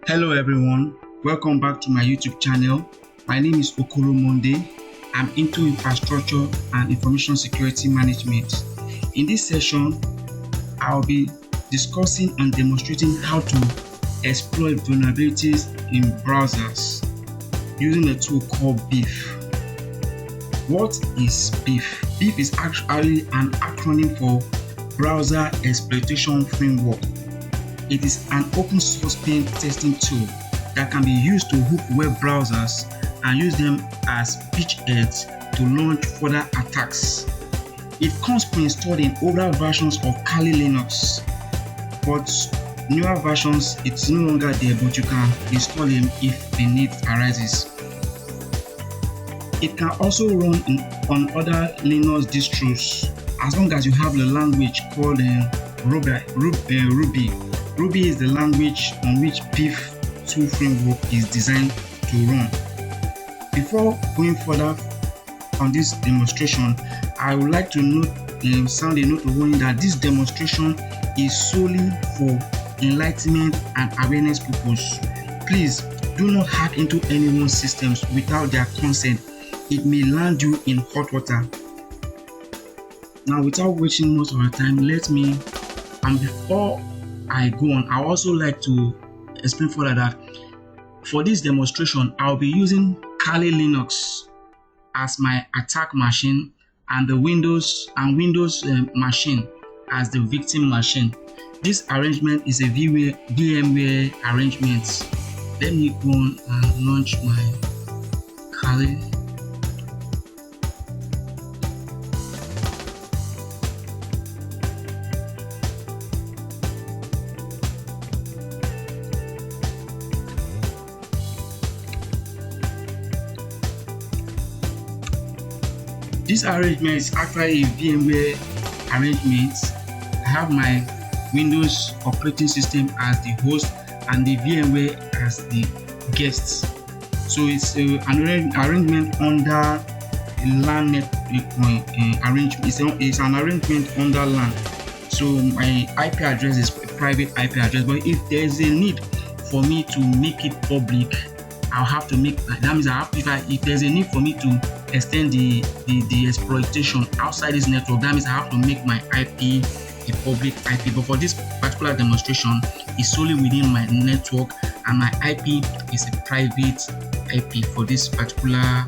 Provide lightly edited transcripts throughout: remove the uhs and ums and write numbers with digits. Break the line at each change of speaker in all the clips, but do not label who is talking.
Hello everyone, welcome back to my YouTube channel. My name is Okoro Monde. I'm into infrastructure and information security management. In this session, I'll be discussing and demonstrating how to exploit vulnerabilities in browsers using a tool called BeEF. What is BeEF? BeEF is actually an acronym for Browser Exploitation Framework. It is an open source pen testing tool that can be used to hook web browsers and use them as beachheads to launch further attacks. It comes pre-installed in older versions of Kali Linux, but newer versions it's no longer there, but you can install them if the need arises. It can also run on other Linux distros as long as you have the language called Ruby. Ruby is the language on which BeEF tool framework is designed to run. Before going further on this demonstration, I would like to sound a note of warning that this demonstration is solely for enlightenment and awareness purpose. Please do not hack into anyone's systems without their consent. It may land you in hot water. Now, without wasting most of our time, before I go on, I also like to explain further that for this demonstration, I'll be using Kali Linux as my attack machine and the Windows machine as the victim machine. This arrangement is a VMware arrangement. Let me go on and launch my Kali. This arrangement is actually a VMware arrangement. I have my Windows operating system as the host and the VMware as the guest. So it's an arrangement under LAN arrangement. It's an arrangement under LAN. So my IP address is a private IP address, but if there is a need for me to make it public, I'll have to make that. That means if there's a need for me to extend the exploitation outside this network, that means I have to make my IP a public IP. But for this particular demonstration, it's solely within my network, and my IP is a private IP for this particular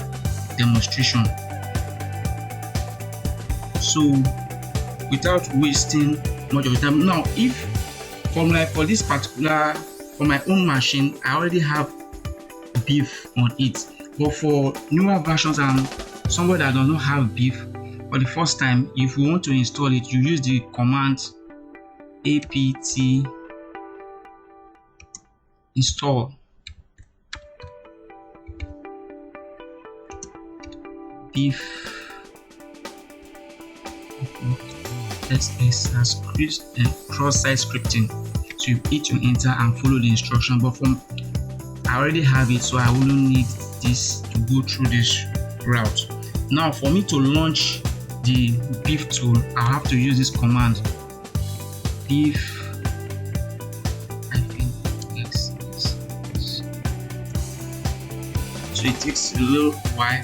demonstration. So, without wasting much of the time, now if for my own machine, I already have BeEF on it, but for newer versions and somebody that does not have BeEF for the first time, if you want to install it, you use the command apt install BeEF SS as cross-site scripting. So you hit your enter and follow the instruction, but I already have it, so I wouldn't need this to go through this route. Now, for me to launch the BeEF tool, I have to use this command BeEF -x. So it takes a little while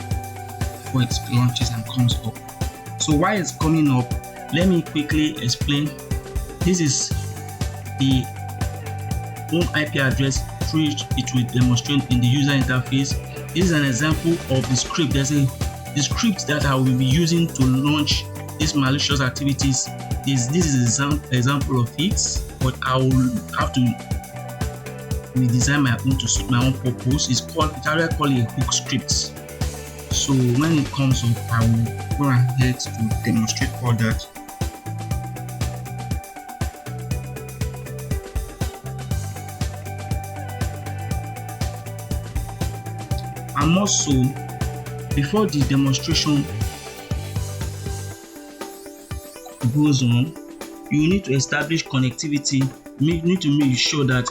before it launches and comes up. So while it's coming up, let me quickly explain. This is the home IP address through which it will demonstrate in the user interface. This is an example of the script. The script that I will be using to launch these malicious activities. This is an example of it, but I will have to redesign my own to suit my own purpose. It's already called a hook script. So when it comes up, I will go ahead to demonstrate all that. And also, before the demonstration goes on, you need to establish connectivity. You need to make sure that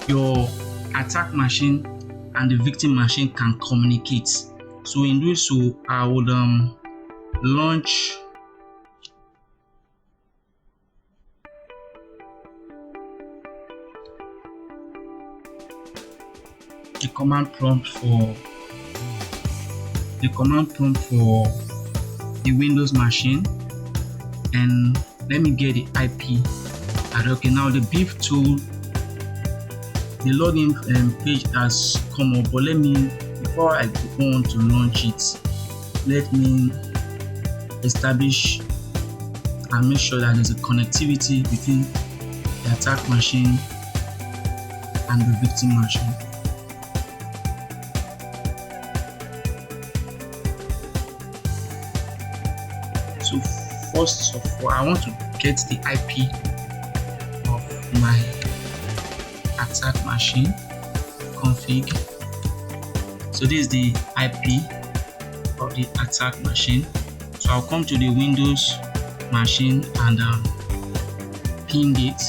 your attack machine and the victim machine can communicate. So in doing so, I would launch the command prompt for the Windows machine, and let me get the IP. Okay, now the BeEF tool, the login page has come up, but before I go on to launch it, let me establish and make sure that there's a connectivity between the attack machine and the victim machine. So first of all, I want to get the IP of my attack machine config. So this is the IP of the attack machine. So I'll come to the Windows machine and ping it.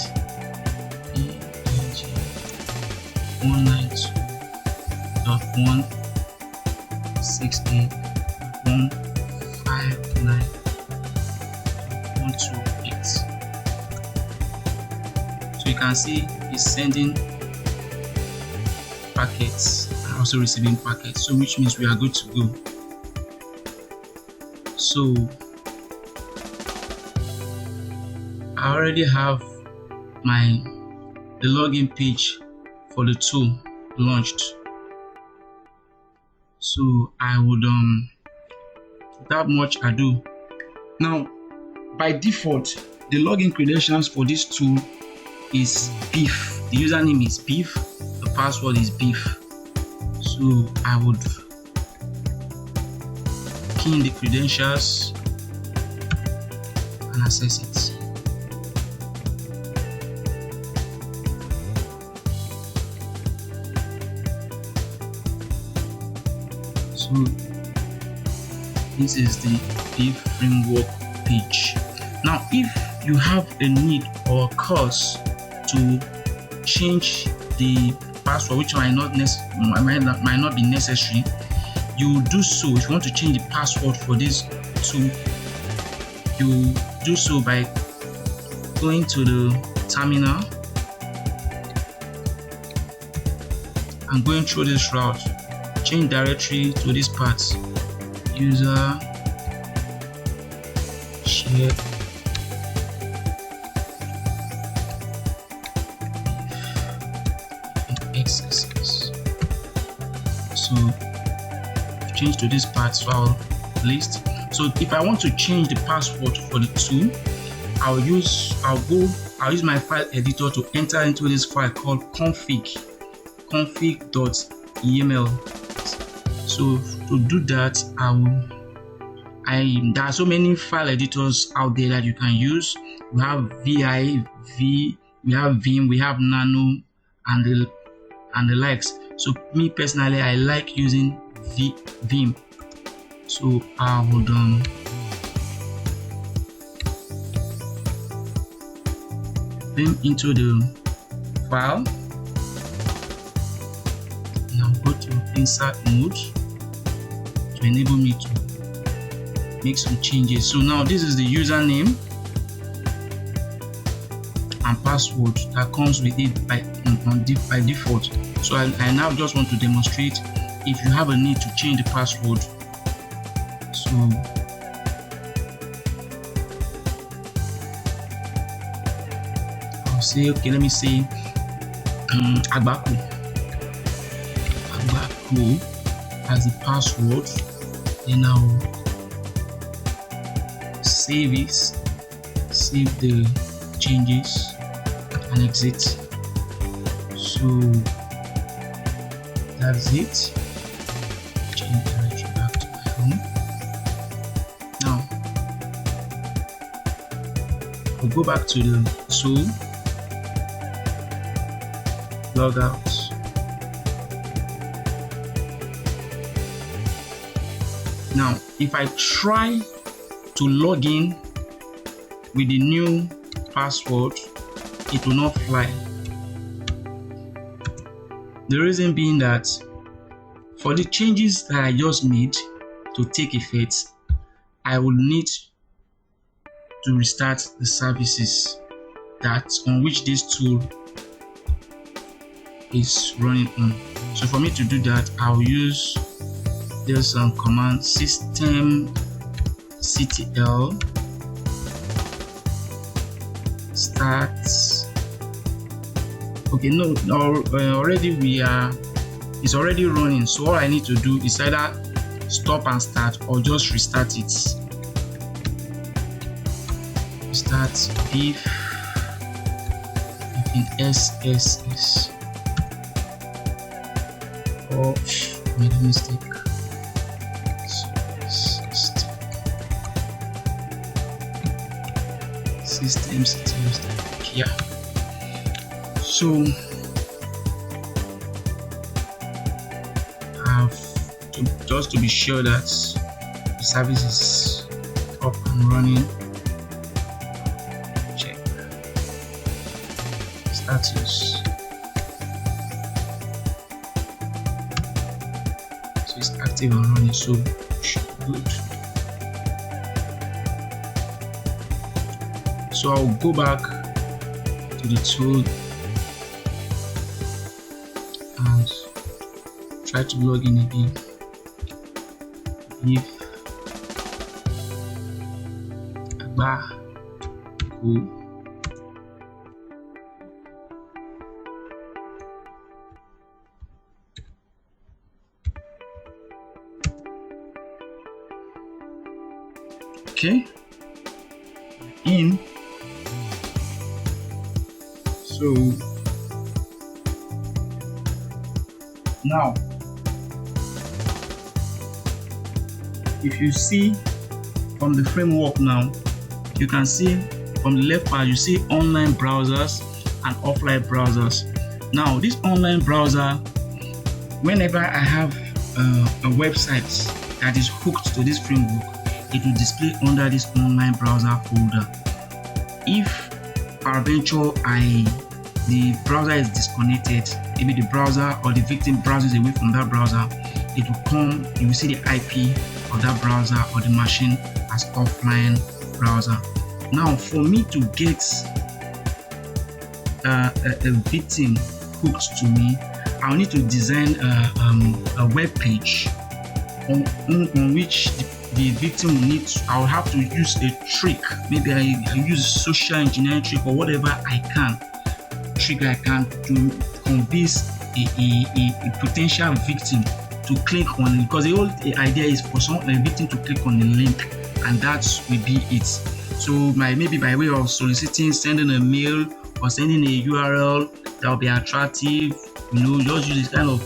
192.168.159.128. So you can see it's sending packets and also receiving packets, so which means we are good to go. So I already have the login page for the tool launched. So I would without much ado, now by default the login credentials for this tool is BeEF. The username is BeEF, the password is BeEF. So I would key in the credentials and access it. So this is the BeEF framework page. Now if you have a need or a cause to change the password, which might not be necessary, you do so. If you want to change the password for this tool, you do so by going to the terminal and going through this route. Change directory to this part, user share XSS. So change to this part file list. So if I want to change the password for the tool, I'll use my file editor to enter into this file called config.yml. So to do that, there are so many file editors out there that you can use. We have VI, we have Vim, we have Nano, and the likes. So me personally, I like using Vim. So I would Vim into the file. Now go to insert mode to enable me to make some changes. So now this is the username and password that comes with it by default. So I now just want to demonstrate if you have a need to change the password. So I'll say, okay, let me say Abaku as the password. Then I'll save it, save the changes and exit. So that's it. Change directory back to my home. Now I'll go back to the tool, log out. Now if I try to log in with the new password, it will not fly. The reason being that for the changes that I just made to take effect, I will need to restart the services that on which this tool is running on. So for me to do that, I'll use this command system ctl start. Okay, no, already it's already running, so all I need to do is either stop and start or just restart it. Restart BeEF in SSS. Oh, made a mistake. System yeah. So I have to, just to be sure that the service is up and running, check status. So it's active and running, so good. So I'll go back to the tool and try to log in again. BeEF cool. Okay, in. So now, if you see from the framework now, you can see from the left part, you see online browsers and offline browsers. Now, this online browser, whenever I have a website that is hooked to this framework, it will display under this online browser folder. If peradventure the browser is disconnected, maybe the browser or the victim browses away from that browser, it will come, you will see the IP of that browser or the machine as offline browser. Now, for me to get a victim hooked to me, I'll need to design a web page on which the victim will need to, I'll have to use a trick. Maybe I use social engineering trick or whatever I can to convince a potential victim to click on it, because the whole idea is for a victim to click on the link, and that will be it. So maybe by way of soliciting, sending a mail or sending a URL that will be attractive, just use this kind of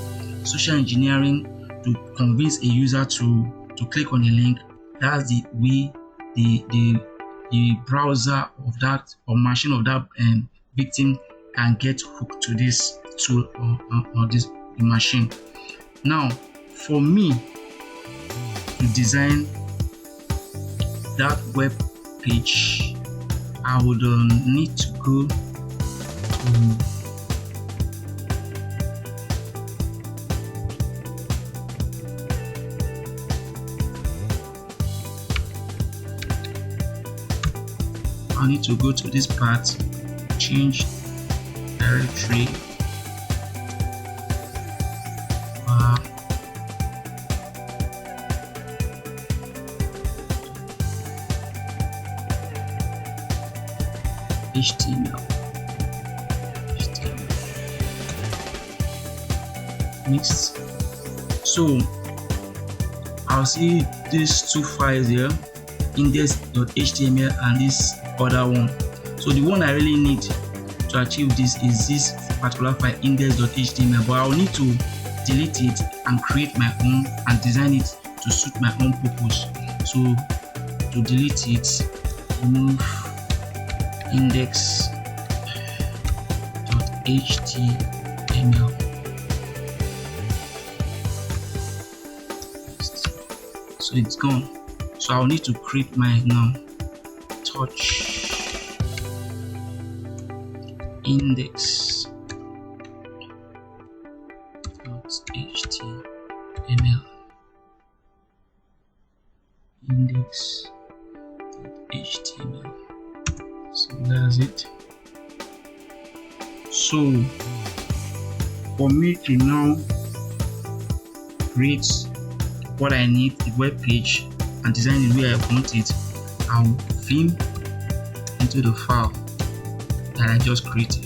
social engineering to convince a user to click on the link. That's the way the browser of that or machine of that victim can get hooked to this tool or this machine. Now, for me to design that web page, I would need to go to I need to go to this part, change directory, HTML. Next, so I'll see these two files here, index.html and this other one. So the one I really need to achieve this is this particular file, index.html, but I'll need to delete it and create my own and design it to suit my own purpose. So to delete it, remove index.html. So it's gone. So I'll need to create my now touch index.html. Index.html. So that's it. So for me to now create what I need, the web page, and design it the way I want it, I'll vim into the file that I just created.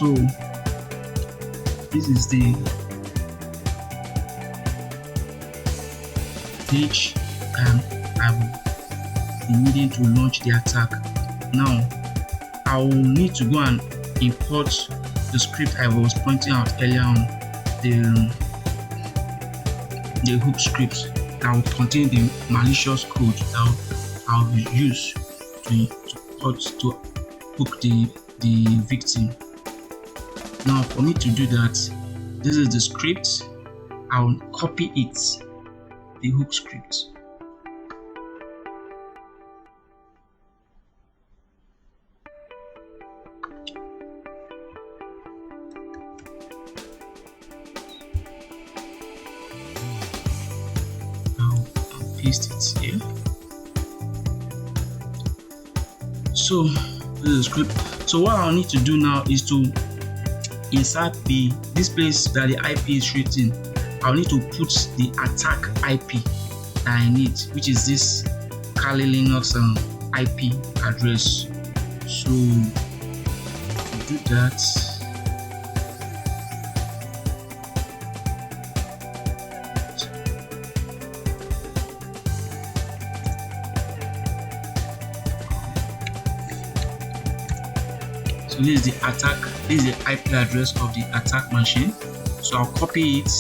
So this is the page I will be needing to launch the attack. Now I will need to go and import the script I was pointing out earlier on, the hook script that will contain the malicious code that I'll use to hook the victim. Now for me to do that, this is the script. I'll copy it, the hook script. I'll paste it here. So this is the script. So what I'll need to do now is to insert this place that the IP is written. I'll need to put the attack IP that I need, which is this Kali Linux IP address. So to do that, so this is the attack, this is the IP address of the attack machine. So I'll copy it,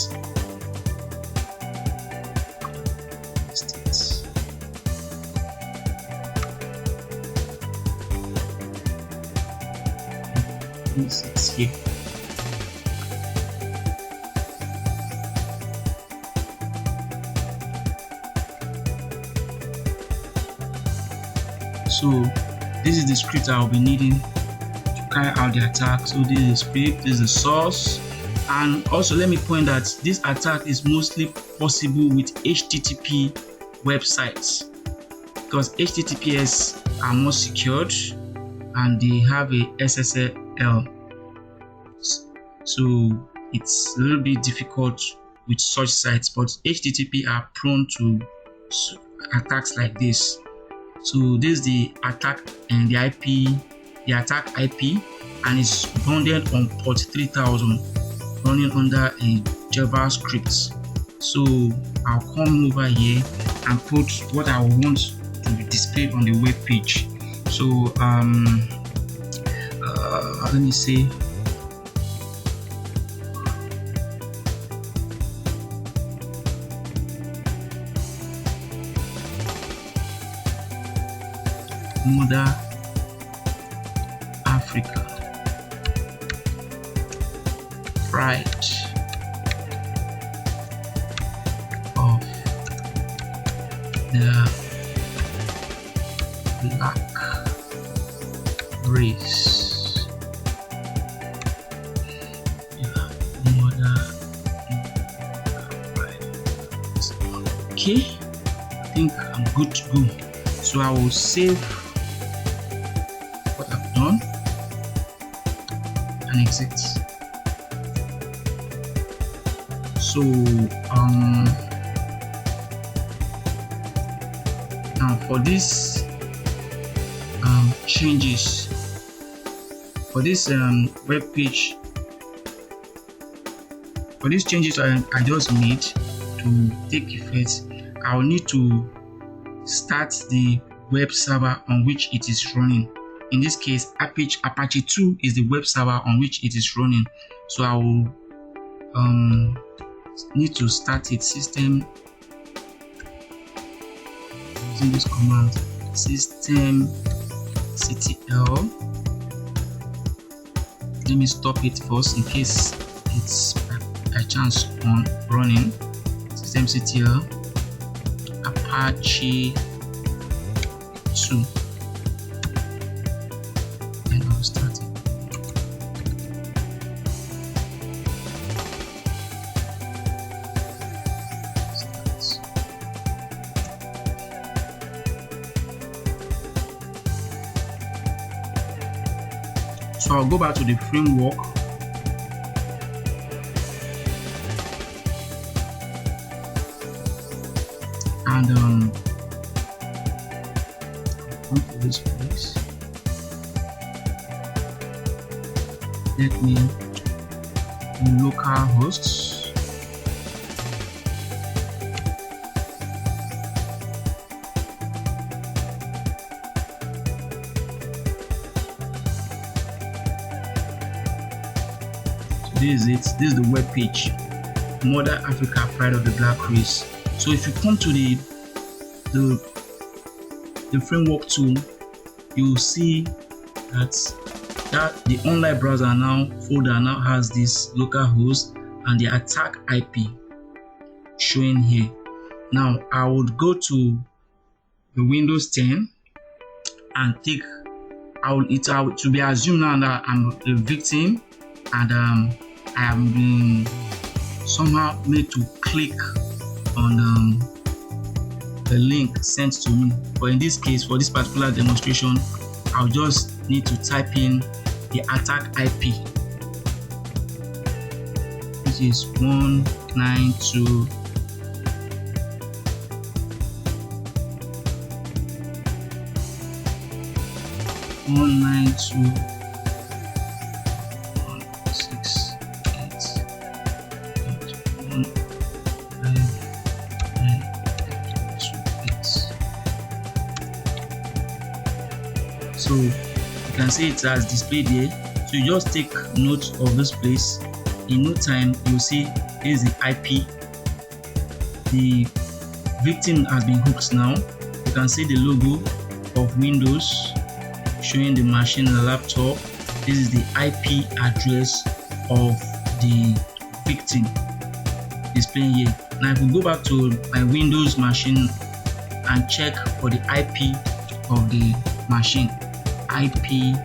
it's here. So this is the script I'll be needing to carry out the attack. So this is the script, this is the source, and also let me point that this attack is mostly possible with HTTP websites because HTTPS are more secured and they have a SSL, so it's a little bit difficult with such sites, but HTTP are prone to attacks like this. So this is the attack and the IP, the attack IP, and it's bounded on port 3000. running under a JavaScript. So I'll come over here and put what I want to be displayed on the web page. So let me say Mother Africa, pride of the black race. Okay, I think I'm good to go. So I will save what I've done and exit. So now for this changes for this web page, for these changes I just made to take effect, I'll need to start the web server on which it is running. In this case, Apache 2 is the web server on which it is running. So I will need to start it. System, using this command, systemctl. Let me stop it first in case it's by chance on running. Systemctl Apache 2. Then I'll start it. So I'll go back to the framework. And come to this place. Let me local hosts. This is it. This is the web page. Mother Africa, pride of the black race. So if you come to the framework tool, you will see that the online browser now folder now has this localhost and the attack IP showing here. Now I would go to the Windows 10 and take. It will be assumed now that I'm the victim, and I have been somehow made to click on the link sent to me. But in this case, for this particular demonstration, I'll just need to type in the attack IP, which is 192. So you can see it as displayed here. So you just take note of this place. In no time, you'll see this is the IP. The victim has been hooked now. You can see the logo of Windows showing the machine and the laptop. This is the IP address of the victim displaying here. Now if we go back to my Windows machine and check for the IP of the machine, IP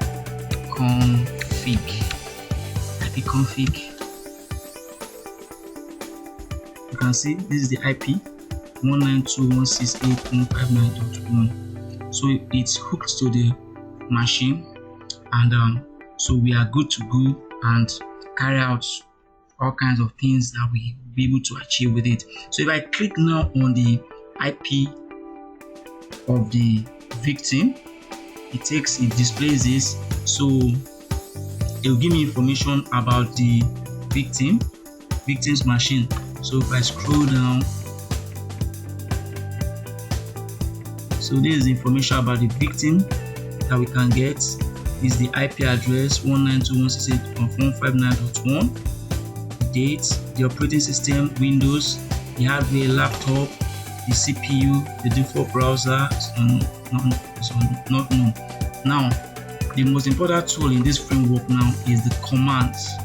config, you can see this is the IP 192.168.159.1. so it's hooked to the machine, and so we are good to go and carry out all kinds of things that we will be able to achieve with it. So if I click now on the IP of the victim, it displays this. So it will give me information about the victim's machine. So if I scroll down, so this is the information about the victim that we can get. This is the IP address 192.168.159.1, the date, the operating system, Windows, the hardware, laptop, the CPU, the default browser is not known. Now, the most important tool in this framework now is the commands.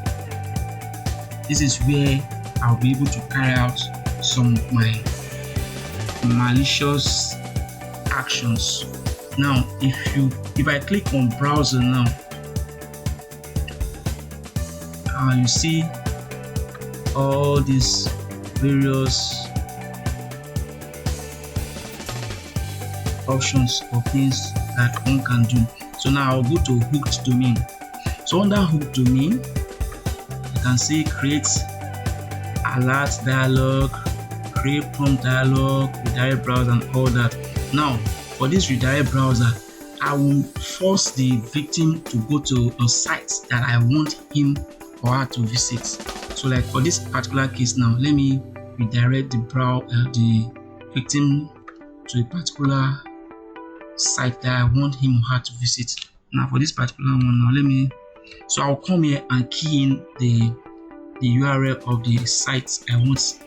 This is where I'll be able to carry out some of my malicious actions. Now, if I click on browser now, you see all these various options of things that one can do. So now I'll go to hooked domain. So under hooked domain, you can see create alert dialog, create prompt dialog, redirect browser, and all that. Now for this redirect browser, I will force the victim to go to a site that I want him or her to visit. So like for this particular case now, let me redirect the victim to a particular site that I want him or her to visit. Now for this particular one now, so I'll come here and key in the URL of the site I want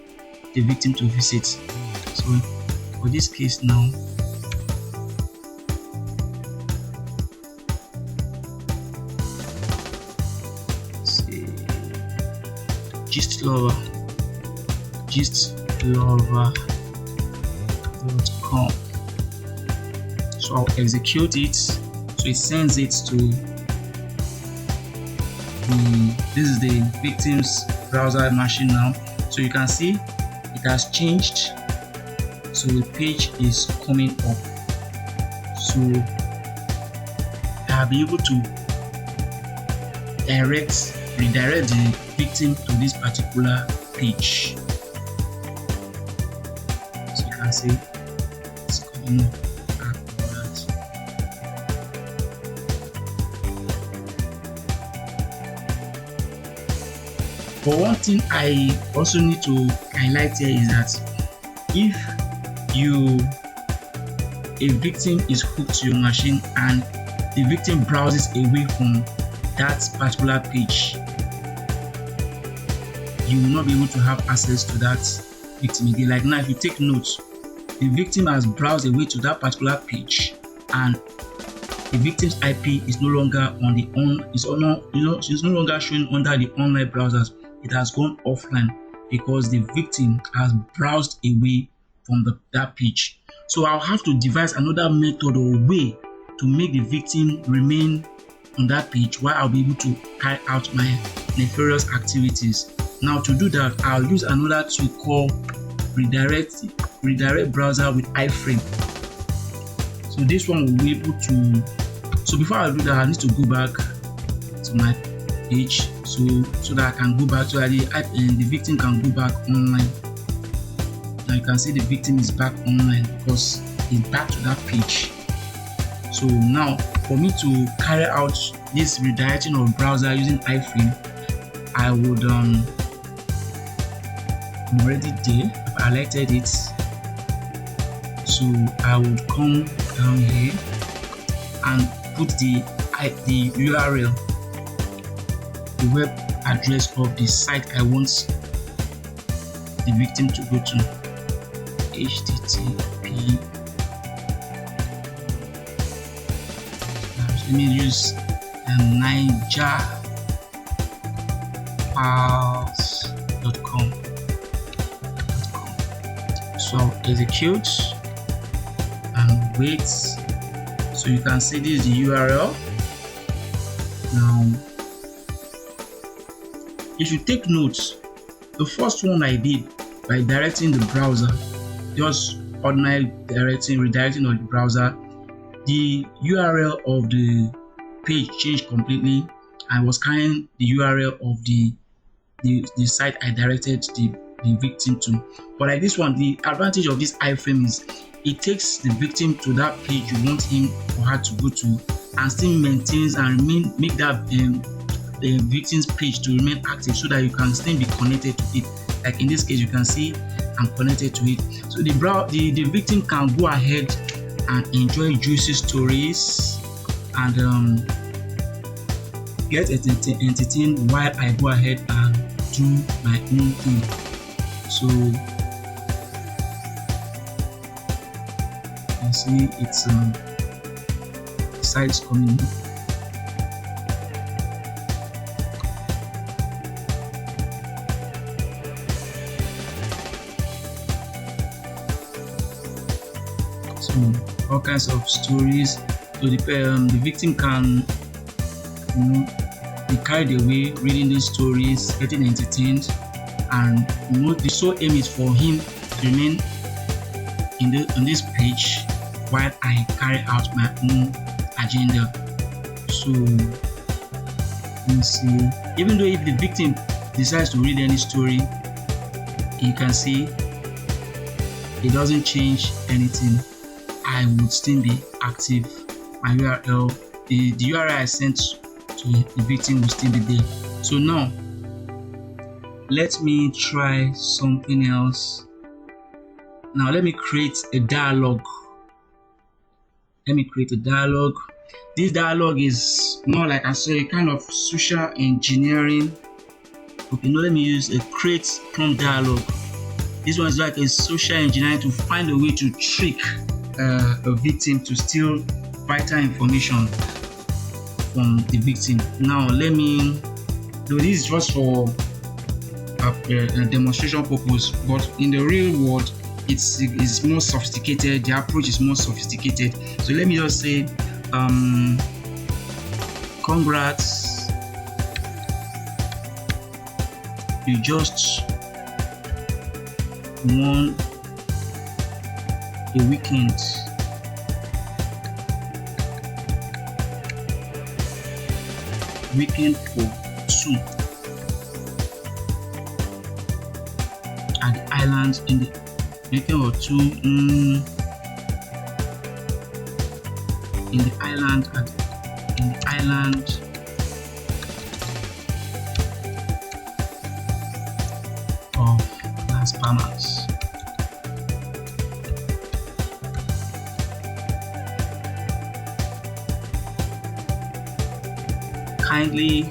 the victim to visit. So for this case now, say gistlover.com. So I'll execute it. So it sends it to this is the victim's browser machine now. So you can see it has changed. So the page is coming up. So I'll be able to redirect the victim to this particular page. So you can see it's coming up. But one thing I also need to highlight here is that if a victim is hooked to your machine and the victim browses away from that particular page, you will not be able to have access to that victim again. Like now, if you take notes, the victim has browsed away to that particular page, and the victim's IP is no longer on the it's no longer showing under the online browsers. It has gone offline because the victim has browsed away from that page. So I'll have to devise another method or way to make the victim remain on that page while I'll be able to carry out my nefarious activities. Now to do that, I'll use another tool called redirect browser with iframe. So this one will be able to. So before I do that, I need to go back to my page so that I can go back, so that the victim can go back online. Now you can see the victim is back online because it's back to that page. So now for me to carry out this redirecting of browser using iframe, I would I'm already there. I've highlighted it. So I would come down here and put the URL, the web address of the site I want the victim to go to. HTTP. Let me use nigerpals.com. So I'll execute and wait. So you can see this is the URL. Now, if you take notes, the first one I did by directing the browser, just ordinary redirecting of the browser, the URL of the page changed completely. I was carrying the URL of the site I directed the victim to. But like this one, the advantage of this iframe is it takes the victim to that page you want him or her to go to, and still maintains and make that the victim's page to remain active so that you can still be connected to it. Like in this case, you can see I'm connected to it. So the victim can go ahead and enjoy juicy stories and get entertained while I go ahead and do my own thing. So you can see it's sites coming. So all kinds of stories. So the victim can be carried away reading these stories, getting entertained, and the sole aim is for him to remain on this page while I carry out my own agenda. So let me see. Even though if the victim decides to read any story, you can see it doesn't change anything. I would still be active. My URL, the URL I sent to the victim will still be there. So now let me try something else. Now let me create a dialogue. This dialogue is more like I say a kind of social engineering. Okay, now let me use a create prompt dialogue. This one is like a social engineering to find a way to trick a victim to steal vital information from the victim. Now let me do this is just for a demonstration purpose, but in the real world it's more sophisticated. The approach is more sophisticated. So let me just say congrats, you just won a weekend for two at the island in the weekend or two in the island of Las Palmas. Kindly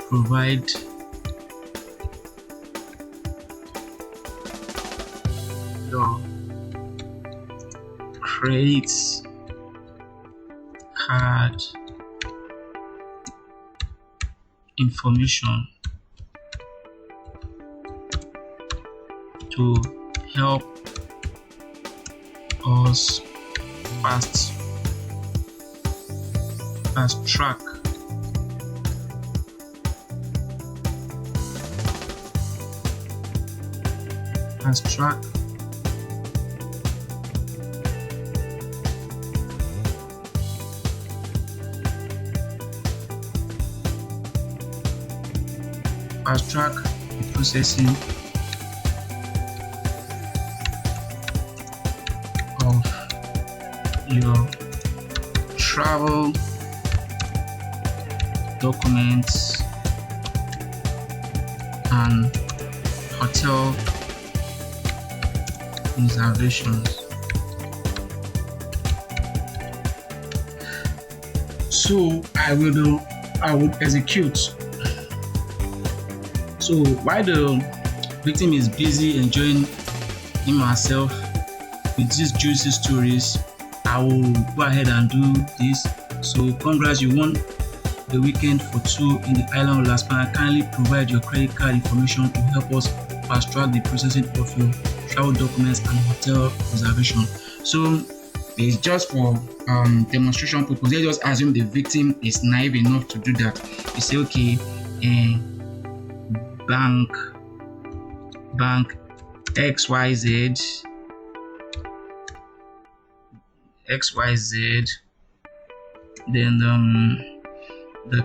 provide your credit card information to help us fast track the processing of your travel documents and hotel reservations. So I would execute. So while the victim is busy enjoying him or herself with these juicy stories, I will go ahead and do this. So congrats, you won the weekend for two in the island of Las Palmas. Kindly provide your credit card information to help us fast track the processing of your travel documents and hotel reservation. So it's just for demonstration purpose. Let's just assume the victim is naive enough to do that. You say, okay, bank XYZ, then the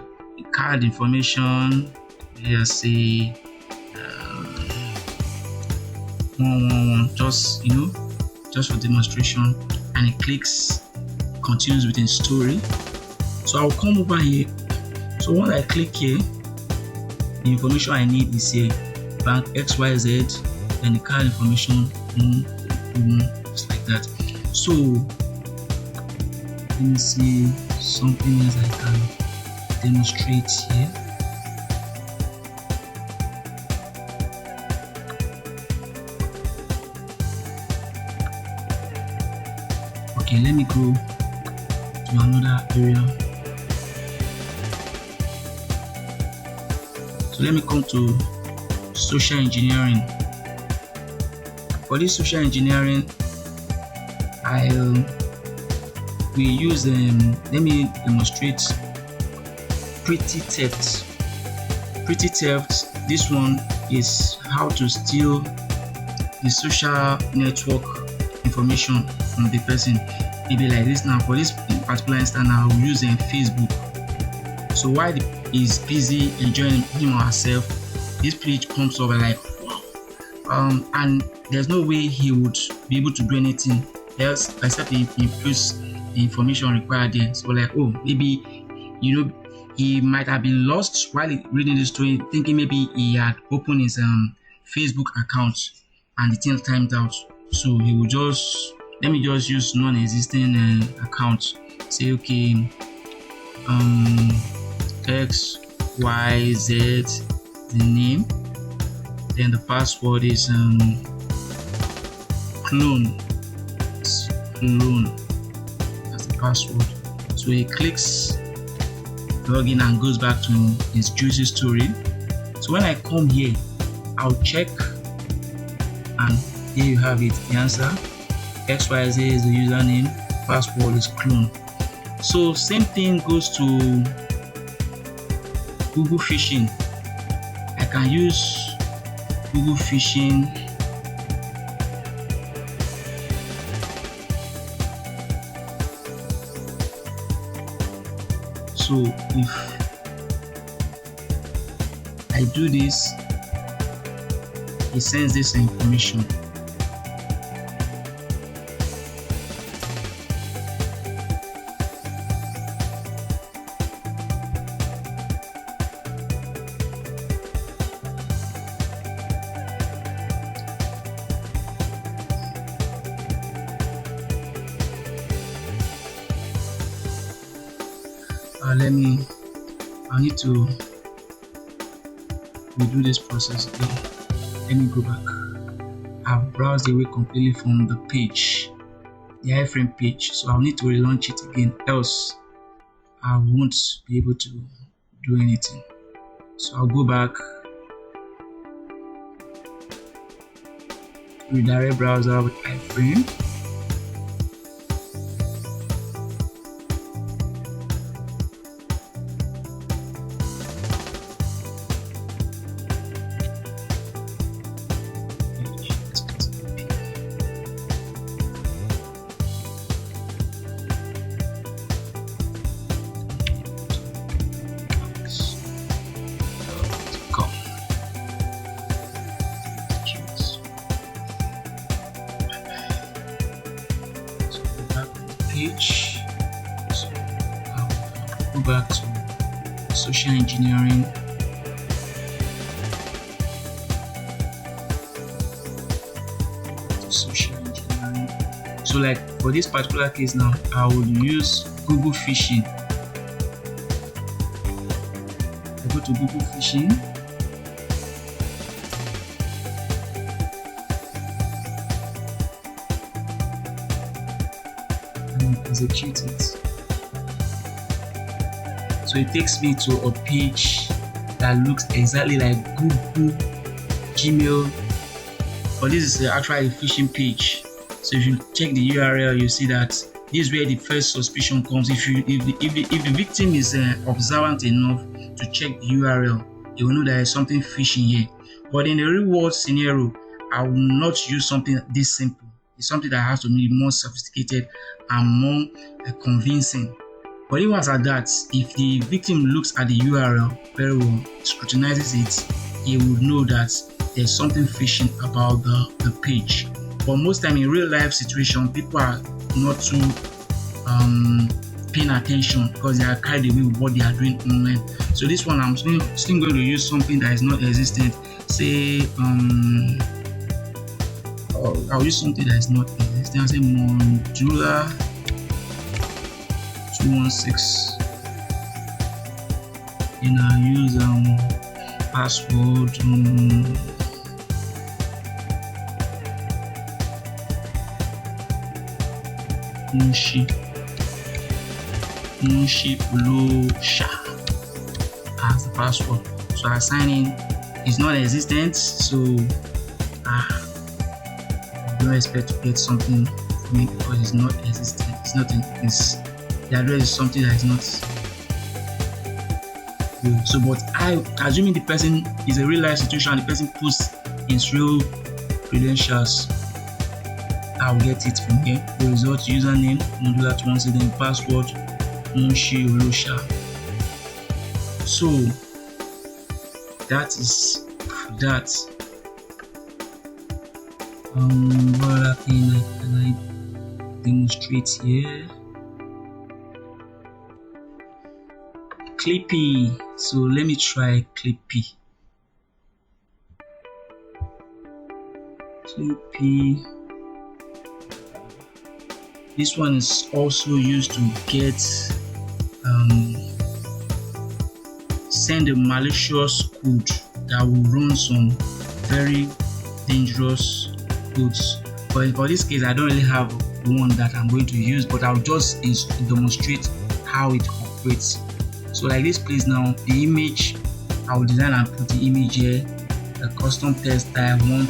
card information, let's say 111, just for demonstration, and it clicks continues with the story. So I'll come over here. So when I click here, the information I need is here, bank XYZ, and the card information, just like that. So let me see something else I can demonstrate here. Okay, let me go to another area. So let me come to social engineering. For this social engineering, we use let me demonstrate pretty theft. Pretty theft. This one is how to steal the social network information from the person. Maybe like this now. For this particular instance, I will use Facebook. So while he's busy enjoying him or herself, this page comes over like wow. And there's no way he would be able to do anything else except he puts the information required there. So like, oh, maybe he might have been lost while reading the story, thinking maybe he had opened his Facebook account and the thing timed out. So he will let me just use non-existing account. Say okay, XYZ, the name, then the password is clone. That's the password. So he clicks login and goes back to his juicy story. So when I come here, I'll check, and here you have it. The answer, XYZ is the username, password is clone. So same thing goes to Google phishing. I can use Google phishing. So if I do this, it sends this information. I need to redo this process again. Let me go back. I've browsed away completely from the page, the iframe page, so I'll need to relaunch it again, else I won't be able to do anything. So I'll go back, redirect browser with iframe. Page. So I'll go back to social engineering. So like for this particular case now, I will use Google phishing. I go to Google phishing. Execute it. So it takes me to a page that looks exactly like Google, Gmail, but this is actually a phishing page. So if you check the URL, you see that this is where the first suspicion comes. If the victim is observant enough to check the URL, they will know there is something phishing here. But in the real world scenario, I will not use something this simple. It's something that has to be more sophisticated and more convincing. But even as at that, if the victim looks at the URL very well, scrutinizes it, he would know that there's something phishing about the page. But most time in real life situation, people are not too paying attention because they are carried away with what they are doing online. So this one I'm still going to use something that is not existent. Say I'll use something that is not existent. I'll say modular 216. And I'll use password Munshi as the password. So I sign in. It's not existent, so I don't expect to get something from it because it's not existent. It's not in this. The address is something that is not good. So, but I assuming the person is a real life situation and the person puts his real credentials, I'll get it from here. The result username modular 216, then password Munshi Olosha. So that is that. What other thing can I demonstrate here? Clippy. So let me try Clippy. This one is also used to get send a malicious code that will run some very dangerous codes. But for this case, I don't really have one that I'm going to use, but I'll just demonstrate how it operates. So like this place now, the image, I will design and put the image here, the custom text that I want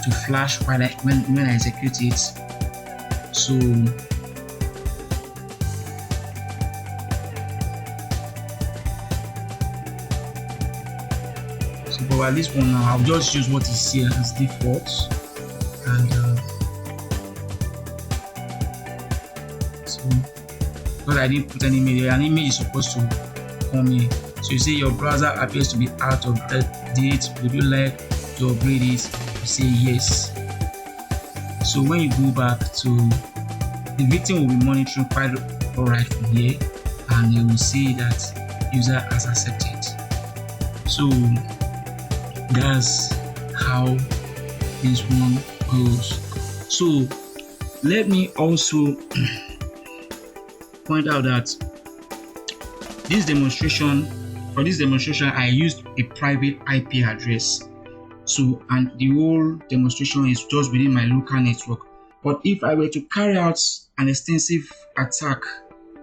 to flash when I execute it. So for this one now, I'll just use what is here as default, and so because I didn't put any image here, an image is supposed to come here. So you say your browser appears to be out of date. Would you like to upgrade it? You say yes. So when you go back to the victim, will be monitoring quite alright from here, and you will see that user has accepted. So that's how this one goes. So let me also point out that for this demonstration I used a private IP address. So and the whole demonstration is just within my local network. But if I were to carry out an extensive attack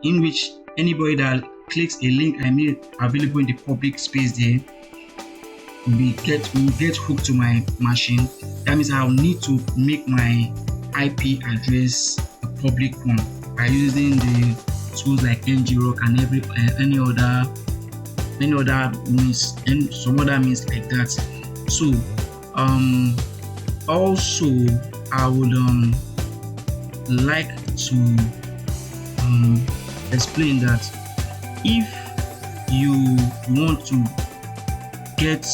in which anybody that clicks a link I made available in the public space there will get hooked to my machine, that means I'll need to make my IP address a public one by using the tools like ngrok and any other means and some other means like that. So also I would like to explain that if you want to get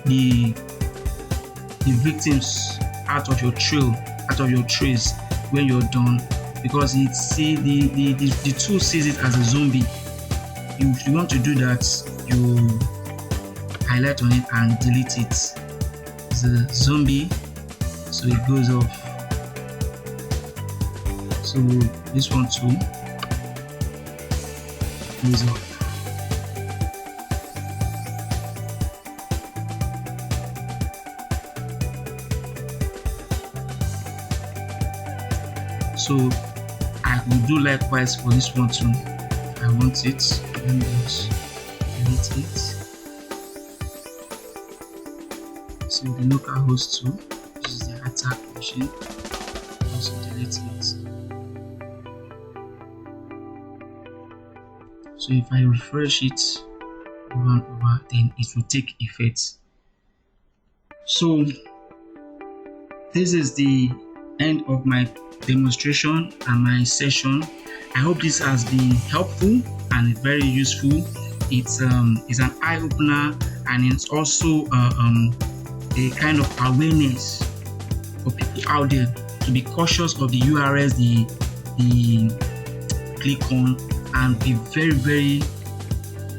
the victims out of your trace when you're done, because the tool sees it as a zombie. If you want to do that, you highlight on it and delete it. It's a zombie, so it goes off. So this one too goes off. So I will do likewise for this one too. I want it. Let me just delete it. So the local host too, this is the attack machine. Also delete it. So if I refresh it over and over, then it will take effect. So this is the end of my demonstration and my session. I hope this has been helpful and very useful. It's an eye-opener, and it's also a kind of awareness for people out there to be cautious of the URLs they click on, and be very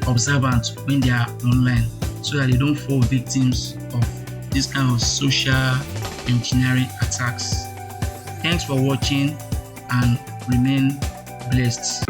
observant when they are online, so that they don't fall victims of this kind of social engineering attacks. Thanks for watching and remain blessed.